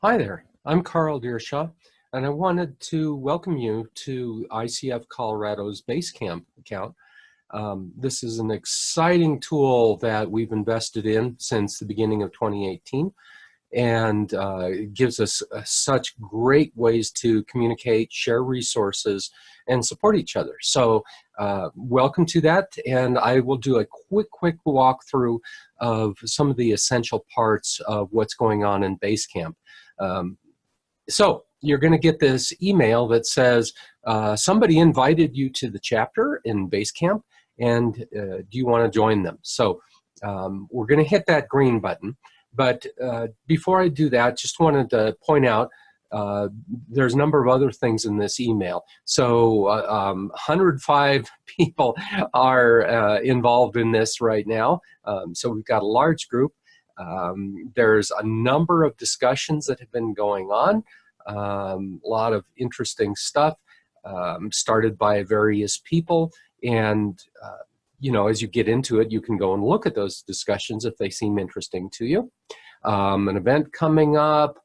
Hi there, I'm Carl Deershaw, and I wanted to welcome you to ICF Colorado's Basecamp account. This is an exciting tool that we've invested in since the beginning of 2018, and it gives us such great ways to communicate, share resources, and support each other. So welcome to that, and I will do a quick walkthrough of some of the essential parts of what's going on in Basecamp. So you're going to get this email that says somebody invited you to the chapter in Basecamp, and do you want to join them? So we're going to hit that green button. But before I do that, just wanted to point out there's a number of other things in this email. So 105 people are involved in this right now. So we've got a large group. There's a number of discussions that have been going on, a lot of interesting stuff started by various people, and you know, as you get into it, you can go and look at those discussions if they seem interesting to you. An event coming up,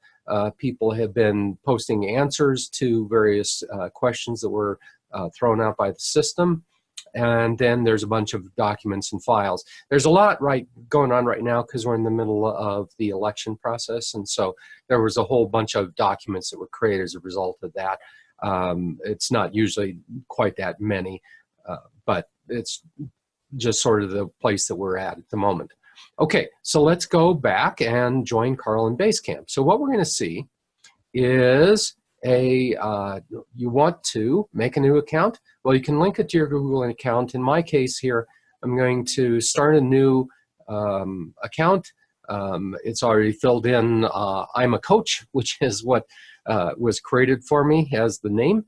people have been posting answers to various questions that were thrown out by the system. And then there's a bunch of documents and files. There's a lot going on right now because we're in the middle of the election process, and so there was a whole bunch of documents that were created as a result of that. It's not usually quite that many, but it's just sort of the place that we're at the moment. Okay, so let's go back and join Carl in Basecamp. So what we're going to see is you want to make a new account. Well, you can link it to your Google account. In my case here, I'm going to start a new account. It's already filled in I'm a coach, which is what was created for me as the name.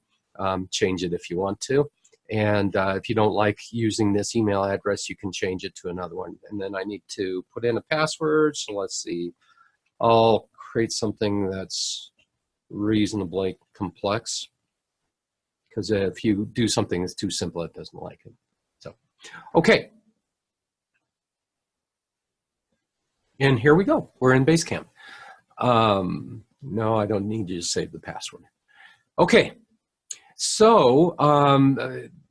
Change it if you want to. And if you don't like using this email address, you can change it to another one. And then I need to put in a password. So let's see. I'll create something that's reasonably complex, because if you do something that's too simple, it doesn't like it. So, okay. And here we go. We're in Basecamp. No, I don't need you to save the password. Okay. So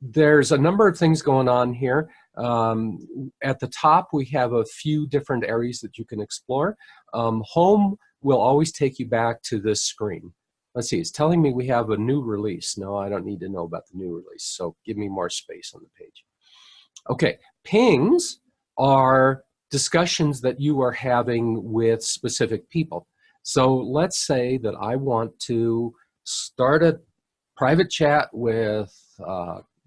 there's a number of things going on here. At the top, we have a few different areas that you can explore. Home will always take you back to this screen. Let's see, it's telling me we have a new release. No, I don't need to know about the new release, so give me more space on the page. Okay, pings are discussions that you are having with specific people. So let's say that I want to start a private chat with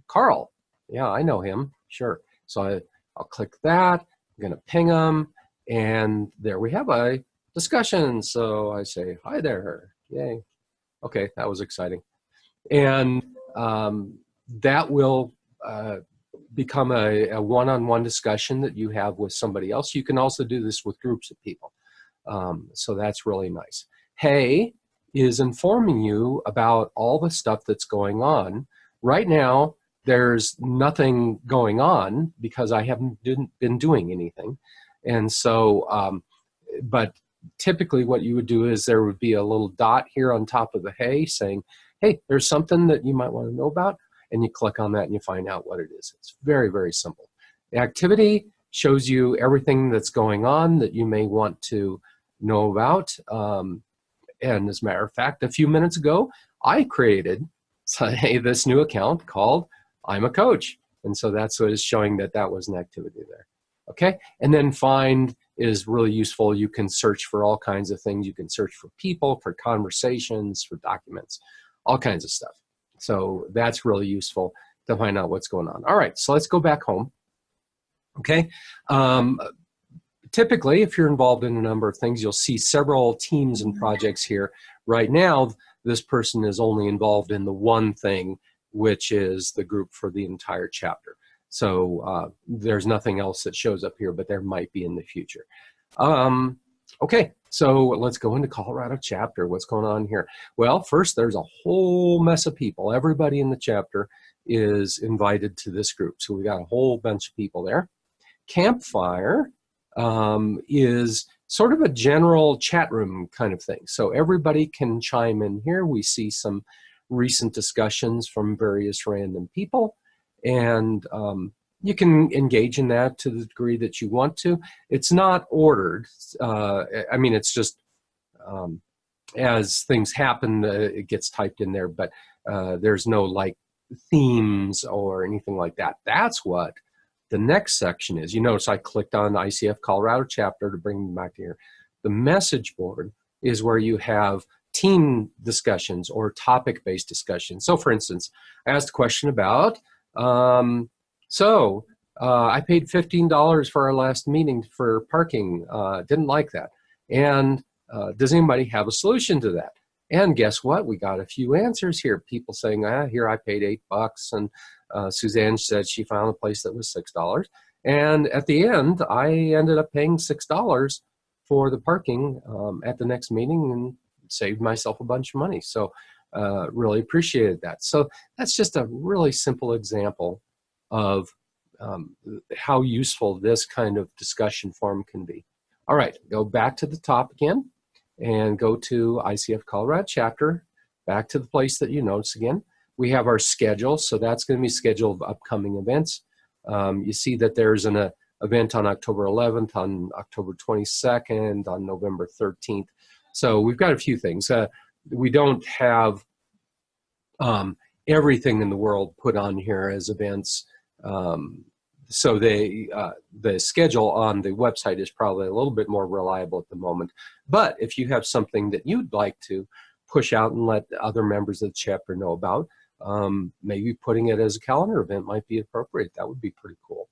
Carl. Yeah, I know him, sure. So I'll click that, I'm gonna ping him, and there we have a discussion. So I say, hi there, yay. Okay, that was exciting. And that will become a one-on-one discussion that you have with somebody else. You can also do this with groups of people. So that's really nice. Hey is informing you about all the stuff that's going on. Right now, there's nothing going on because I haven't been doing anything. And so, but typically what you would do is there would be a little dot here on top of the hey saying, hey, there's something that you might want to know about, and you click on that and you find out what it is. It's very, very simple. The activity shows you everything that's going on that you may want to know about. And as a matter of fact, a few minutes ago, I created this new account called I'm a Coach. And so that's what is showing that that was an activity there. Okay, and then find is really useful. You can search for all kinds of things. You can search for people, for conversations, for documents, all kinds of stuff. So that's really useful to find out what's going on. All right, so let's go back home. Okay, typically, if you're involved in a number of things, you'll see several teams and projects here. Right now, this person is only involved in the one thing, which is the group for the entire chapter. So there's nothing else that shows up here, but there might be in the future. Okay, so let's go into Colorado chapter. What's going on here? Well, first, there's a whole mess of people. Everybody in the chapter is invited to this group. So we got a whole bunch of people there. Campfire is sort of a general chat room kind of thing. So everybody can chime in here. We see some recent discussions from various random people, and you can engage in that to the degree that you want to. It's not ordered. I mean, it's just as things happen, it gets typed in there, but there's no like themes or anything like that. That's what the next section is. You notice I clicked on ICF Colorado chapter to bring them back here. The message board is where you have team discussions or topic-based discussions. So for instance, I asked a question about, I paid $15 for our last meeting for parking, didn't like that. And does anybody have a solution to that? And guess what? We got a few answers here. People saying, here I paid $8, and Suzanne said she found a place that was $6. And at the end, I ended up paying $6 for the parking at the next meeting and saved myself a bunch of money. So really appreciated that. So that's just a really simple example of how useful this kind of discussion forum can be. All right, go back to the top again and go to ICF Colorado chapter, back to the place that you notice again. We have our schedule, so that's going to be schedule of upcoming events. You see that there's an event on October 11th, on October 22nd, on November 13th. So we've got a few things. We don't have everything in the world put on here as events. So the schedule on the website is probably a little bit more reliable at the moment. But if you have something that you'd like to push out and let other members of the chapter know about, maybe putting it as a calendar event might be appropriate. That would be pretty cool.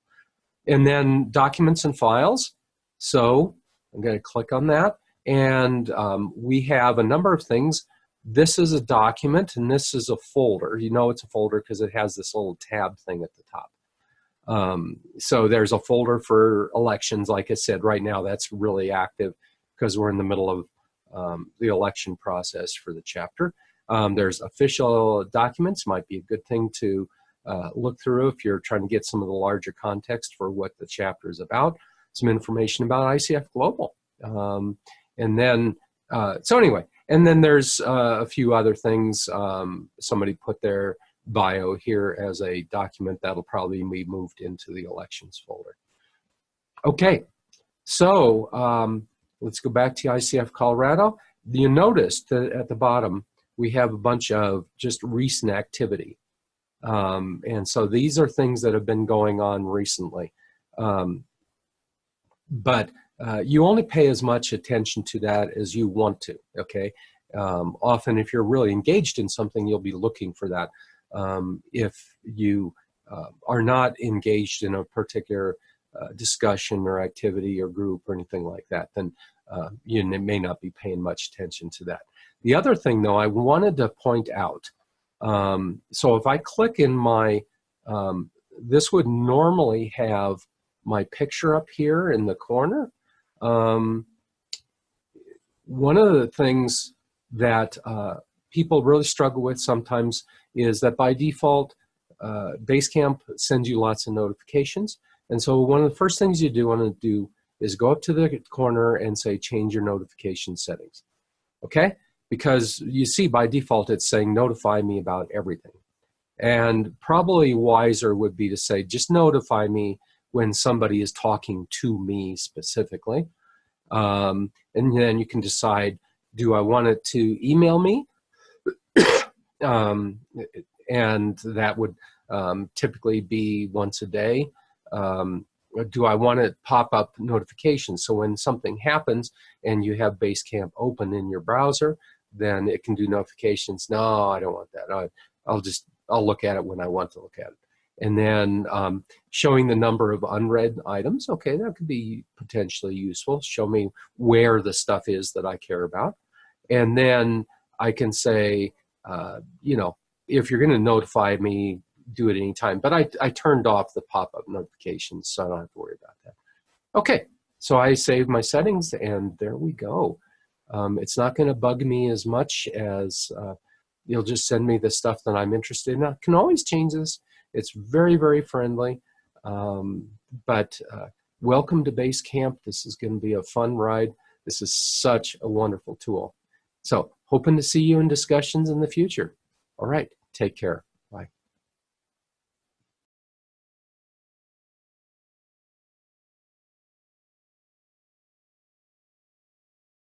And then documents and files. So I'm going to click on that. And we have a number of things. This is a document, and this is a folder. You know it's a folder because it has this little tab thing at the top. So there's a folder for elections. Like I said, right now that's really active because we're in the middle of the election process for the chapter. There's official documents, might be a good thing to look through if you're trying to get some of the larger context for what the chapter is about. Some information about ICF Global. And then there's a few other things. Somebody put their bio here as a document that'll probably be moved into the elections folder. Okay, so let's go back to ICF Colorado. You notice that at the bottom we have a bunch of just recent activity. And so these are things that have been going on recently. But you only pay as much attention to that as you want to, okay? Often if you're really engaged in something, you'll be looking for that. If you are not engaged in a particular discussion or activity or group or anything like that, then you may not be paying much attention to that. The other thing, though, I wanted to point out, so if I click in my, this would normally have my picture up here in the corner. One of the things that people really struggle with sometimes is that by default, Basecamp sends you lots of notifications. And so one of the first things you want to do is go up to the corner and say, change your notification settings, okay? Because you see by default, it's saying notify me about everything. And probably wiser would be to say, just notify me when somebody is talking to me specifically. And then you can decide, do I want it to email me? And that would typically be once a day. Do I want to pop up notifications? So when something happens and you have Basecamp open in your browser, then it can do notifications. No, I don't want that. I'll look at it when I want to look at it. And then showing the number of unread items. Okay, that could be potentially useful. Show me where the stuff is that I care about. And then I can say, you know, if you're going to notify me, do it anytime. But I turned off the pop-up notifications, so I don't have to worry about that. Okay, so I saved my settings, and there we go. It's not going to bug me as much as you'll just send me the stuff that I'm interested in. I can always change this. It's very, very friendly. But welcome to Basecamp. This is going to be a fun ride. This is such a wonderful tool. So hoping to see you in discussions in the future. All right, take care.